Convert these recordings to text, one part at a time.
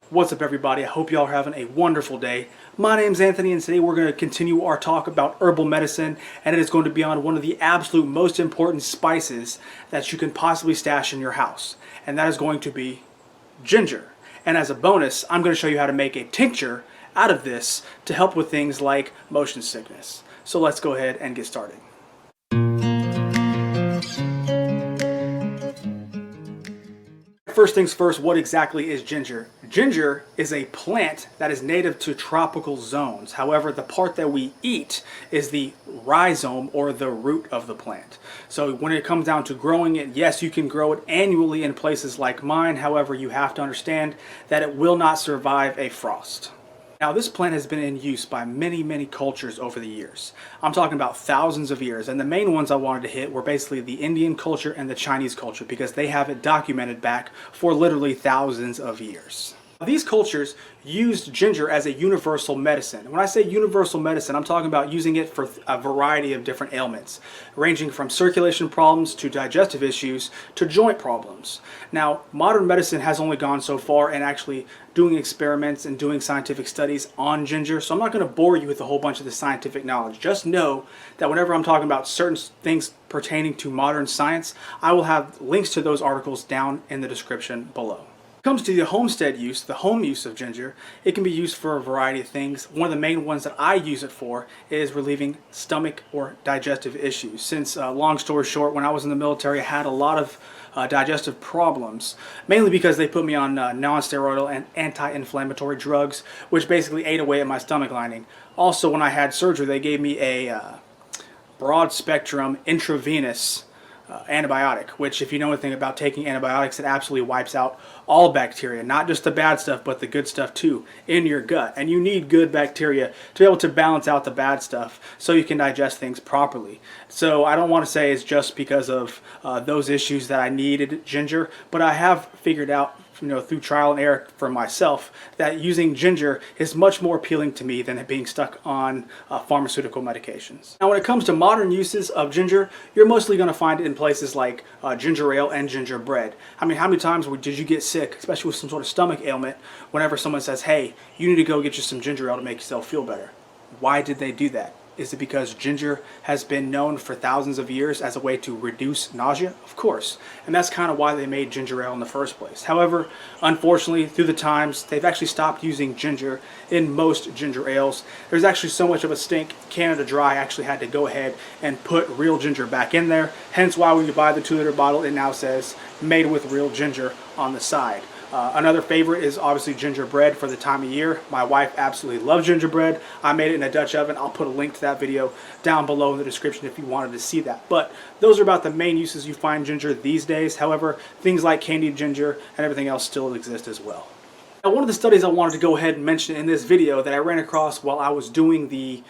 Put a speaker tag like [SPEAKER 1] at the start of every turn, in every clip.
[SPEAKER 1] What's up, everybody? I hope y'all are having a wonderful day. My name's Anthony, and today we're going to continue our talk about herbal medicine, and it is going to be on one of the absolute most important spices that you can possibly stash in your house, and that is going to be ginger. And as a bonus, I'm going to show you how to make a tincture out of this to help with things like motion sickness. So let's go ahead and get started. First things first, what exactly is ginger? Ginger is a plant that is native to tropical zones. However, the part that we eat is the rhizome, or the root of the plant. So when it comes down to growing it, yes, you can grow it annually in places like mine. However, you have to understand that it will not survive a frost. Now, this plant has been in use by many cultures over the years. I'm talking about thousands of years, and the main ones I wanted to hit were basically the Indian culture and the Chinese culture, because they have it documented back for literally thousands of years. These cultures used ginger as a universal medicine. When I say universal medicine, I'm talking about using it for a variety of different ailments, ranging from circulation problems to digestive issues to joint problems. Now, modern medicine has only gone so far in actually doing experiments and doing scientific studies on ginger, so I'm not going to bore you with a whole bunch of the scientific knowledge. Just know that whenever I'm talking about certain things pertaining to modern science, I will have links to those articles down in the description below. When it comes to the homestead use, the home use of ginger, it can be used for a variety of things. One of the main ones that I use it for is relieving stomach or digestive issues. Since, long story short, when I was in the military, I had a lot of digestive problems, mainly because they put me on non-steroidal and anti-inflammatory drugs, which basically ate away at my stomach lining. Also, when I had surgery, they gave me a broad spectrum intravenous antibiotic, which, if you know anything about taking antibiotics, it absolutely wipes out all bacteria, not just the bad stuff, but the good stuff too, in your gut. And you need good bacteria to be able to balance out the bad stuff so you can digest things properly. So I don't want to say it's just because of those issues that I needed ginger, but I have figured out, through trial and error for myself, that using ginger is much more appealing to me than it being stuck on pharmaceutical medications. Now, when it comes to modern uses of ginger, you're mostly going to find it in places like ginger ale and ginger bread. I mean, how many times did you get sick, especially with some sort of stomach ailment, whenever someone says, hey, you need to go get you some ginger ale to make yourself feel better? Why did they do that? Is it because ginger has been known for thousands of years as a way to reduce nausea? Of course. And that's kind of why they made ginger ale in the first place. However, unfortunately, through the times, they've actually stopped using ginger in most ginger ales. There's actually so much of a stink, Canada Dry actually had to go ahead and put real ginger back in there. Hence why when you buy the 2-liter bottle, it now says made with real ginger on the side. Another favorite is obviously gingerbread for the time of year. My wife absolutely loves gingerbread. I made it in a Dutch oven. I'll put a link to that video down below in the description if you wanted to see that. But those are about the main uses you find ginger these days. However, things like candied ginger and everything else still exist as well. Now, one of the studies I wanted to go ahead and mention in this video that I ran across while I was doing the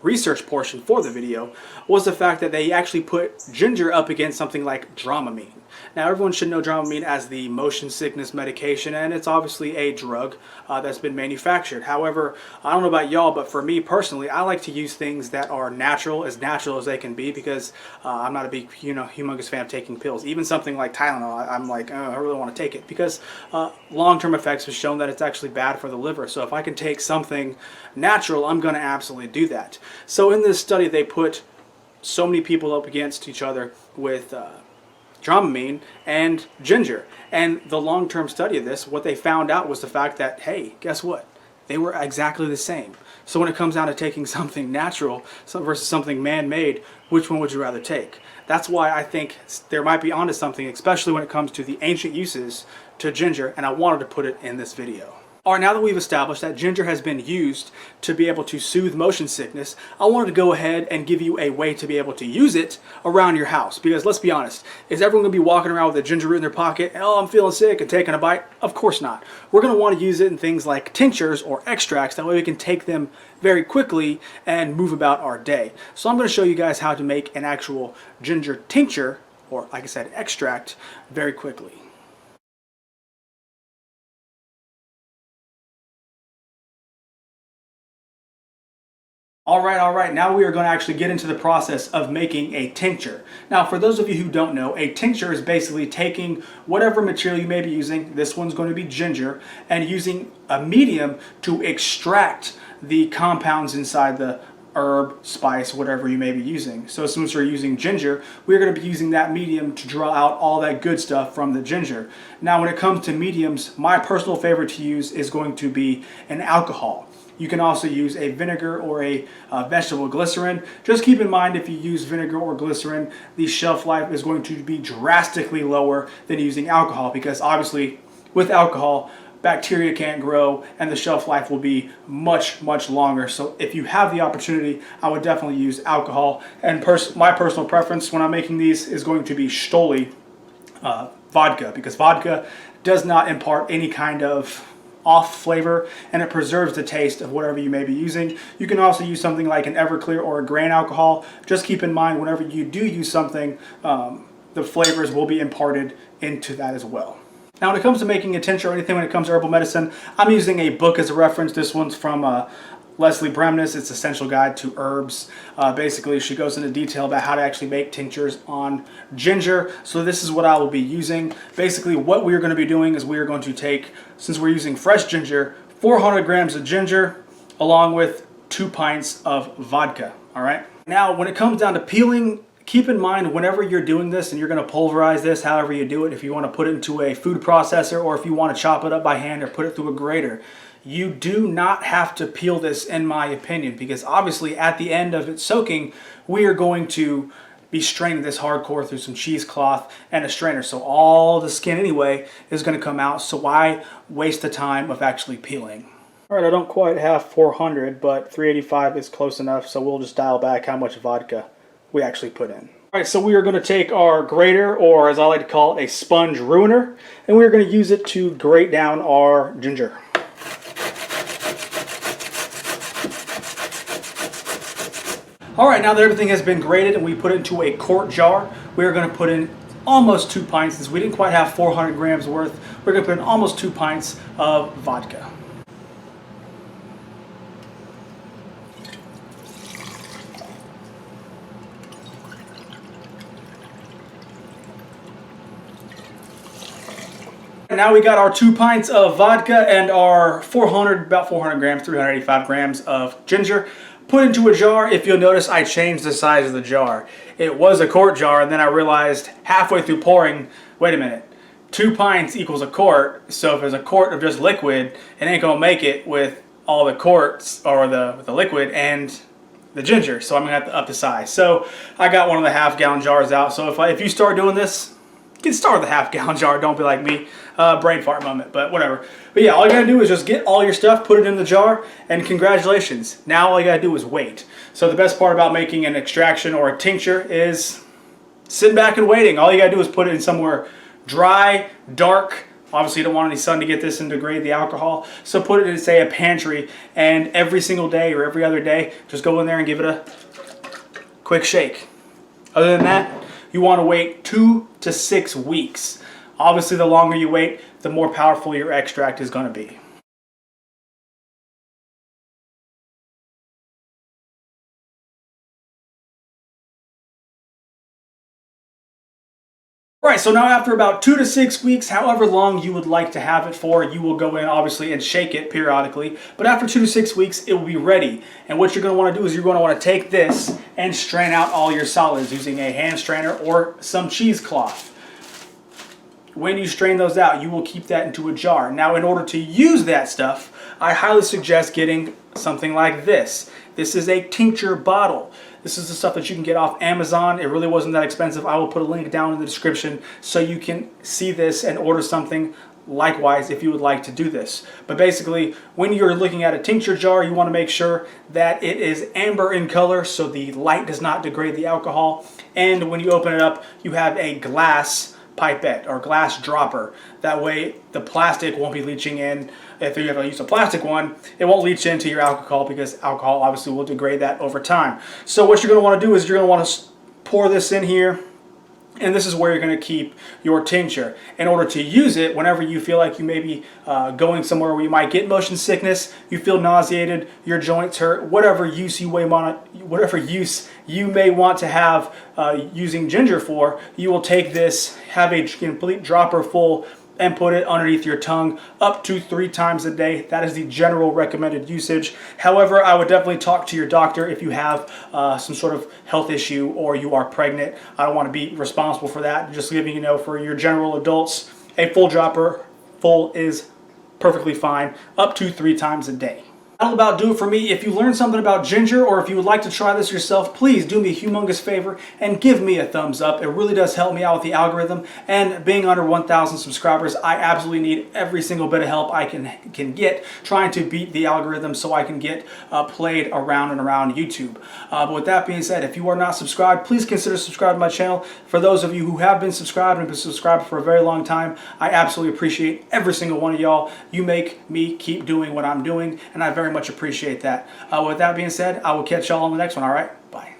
[SPEAKER 1] research portion for the video was the fact that they actually put ginger up against something like Dramamine. Now, everyone should know Dramamine as the motion sickness medication, and it's obviously a drug that's been manufactured. However, I don't know about y'all, but for me personally, I like to use things that are natural as they can be, because I'm not a big, humongous fan of taking pills. Even something like Tylenol, I'm like, oh, I really want to take it, because long-term effects have shown that it's actually bad for the liver. So if I can take something natural, I'm going to absolutely do that. So in this study, they put so many people up against each other with Dramamine and ginger. And the long-term study of this, what they found out was the fact that, hey, guess what? They were exactly the same. So when it comes down to taking something natural versus something man-made, which one would you rather take? That's why I think there might be onto something, especially when it comes to the ancient uses to ginger, and I wanted to put it in this video. Alright, now that we've established that ginger has been used to be able to soothe motion sickness, I wanted to go ahead and give you a way to be able to use it around your house. Because let's be honest, is everyone going to be walking around with a ginger root in their pocket and, oh, I'm feeling sick, and taking a bite? Of course not. We're going to want to use it in things like tinctures or extracts. That way we can take them very quickly and move about our day. So I'm going to show you guys how to make an actual ginger tincture, or like I said, extract, very quickly. All right. Now we are going to actually get into the process of making a tincture. Now, for those of you who don't know, a tincture is basically taking whatever material you may be using, this one's going to be ginger, and using a medium to extract the compounds inside the herb, spice, whatever you may be using. So since we're using ginger, we're going to be using that medium to draw out all that good stuff from the ginger. Now, when it comes to mediums, my personal favorite to use is going to be an alcohol. You can also use a vinegar or a vegetable glycerin. Just keep in mind, if you use vinegar or glycerin, the shelf life is going to be drastically lower than using alcohol, because obviously with alcohol, bacteria can't grow and the shelf life will be much longer. So if you have the opportunity, I would definitely use alcohol. And my personal preference when I'm making these is going to be Stoli vodka, because vodka does not impart any kind of off flavor, and it preserves the taste of whatever you may be using. You can also use something like an Everclear or a grain alcohol. Just keep in mind, whenever you do use something, the flavors will be imparted into that as well. Now, when it comes to making a tincture or anything when it comes to herbal medicine, I'm using a book as a reference. This one's from Leslie Bremness. It's Essential Guide to Herbs. Basically, she goes into detail about how to actually make tinctures on ginger. So this is what I will be using. Basically, what we are going to be doing is we are going to take, since we're using fresh ginger, 400 grams of ginger along with 2 pints of vodka. All right. Now, when it comes down to peeling, keep in mind, whenever you're doing this and you're going to pulverize this, however you do it, if you want to put it into a food processor or if you want to chop it up by hand or put it through a grater, you do not have to peel this, in my opinion, because obviously at the end of it soaking, we are going to be straining this hardcore through some cheesecloth and a strainer. So all the skin anyway is going to come out. So why waste the time of actually peeling? All right, I don't quite have 400, but 385 is close enough. So we'll just dial back how much vodka we actually put in. All right, so we are going to take our grater, or as I like to call it, a sponge ruiner, and we're going to use it to grate down our ginger. All right, now that everything has been grated and we put it into a quart jar, we're going to put in almost 2 pints. Since we didn't quite have 400 grams worth, we're going to put in almost 2 pints of vodka. Now we got our 2 pints of vodka and our about 400 grams, 385 grams of ginger. Put into a jar. If you'll notice, I changed the size of the jar. It was a quart jar, and then I realized halfway through pouring, wait a minute, 2 pints equals a quart. So if there's a quart of just liquid, it ain't gonna make it with all the quarts or the liquid and the ginger. So I'm gonna have to up the size. So I got one of the half-gallon jars out. So if you start doing this, you can start with a half-gallon jar. Don't be like me. Brain fart moment, but whatever. But yeah, all you gotta do is just get all your stuff, put it in the jar, and congratulations. Now all you gotta do is wait. So the best part about making an extraction or a tincture is sitting back and waiting. All you gotta do is put it in somewhere dry, dark. Obviously you don't want any sun to get this and degrade the alcohol. So put it in, say, a pantry, and every single day or every other day, just go in there and give it a quick shake. Other than that, you want to wait 2 to 6 weeks. Obviously, the longer you wait, the more powerful your extract is going to be. Right, so now after about 2 to 6 weeks, however long you would like to have it for, you will go in obviously and shake it periodically. But after 2 to 6 weeks, it will be ready. And what you're going to want to do is you're going to want to take this and strain out all your solids using a hand strainer or some cheesecloth. When you strain those out, you will keep that into a jar. Now, in order to use that stuff, I highly suggest getting something like this. This is a tincture bottle. This is the stuff that you can get off Amazon. It really wasn't that expensive. I will put a link down in the description so you can see this and order something likewise if you would like to do this. But basically, when you're looking at a tincture jar, you want to make sure that it is amber in color so the light does not degrade the alcohol. And when you open it up, you have a glass pipette or glass dropper. That way the plastic won't be leaching in. If you ever use a plastic one, it won't leach into your alcohol because alcohol obviously will degrade that over time. So what you're going to want to do is you're going to want to pour this in here And this is where you're going to keep your tincture. In order to use it, whenever you feel like you may be going somewhere where you might get motion sickness, you feel nauseated, your joints hurt, whatever use you may want to have using ginger for, you will take this, have a complete dropper full, and put it underneath your tongue up to 3 times a day. That is the general recommended usage. However, I would definitely talk to your doctor if you have some sort of health issue or you are pregnant. I don't want to be responsible for that. Just giving you know, for your general adults, a full dropper full is perfectly fine, up to 3 times a day. That'll about do it for me. If you learned something about ginger, or if you would like to try this yourself, please do me a humongous favor and give me a thumbs up. It really does help me out with the algorithm, and being under 1,000 subscribers, I absolutely need every single bit of help I can get trying to beat the algorithm so I can get played around and around YouTube. But with that being said, if you are not subscribed, please consider subscribing to my channel. For those of you who have been subscribed and been subscribed for a very long time, I absolutely appreciate every single one of y'all. You make me keep doing what I'm doing, and I very much appreciate that. With that being said, I will catch y'all on the next one. All right, bye.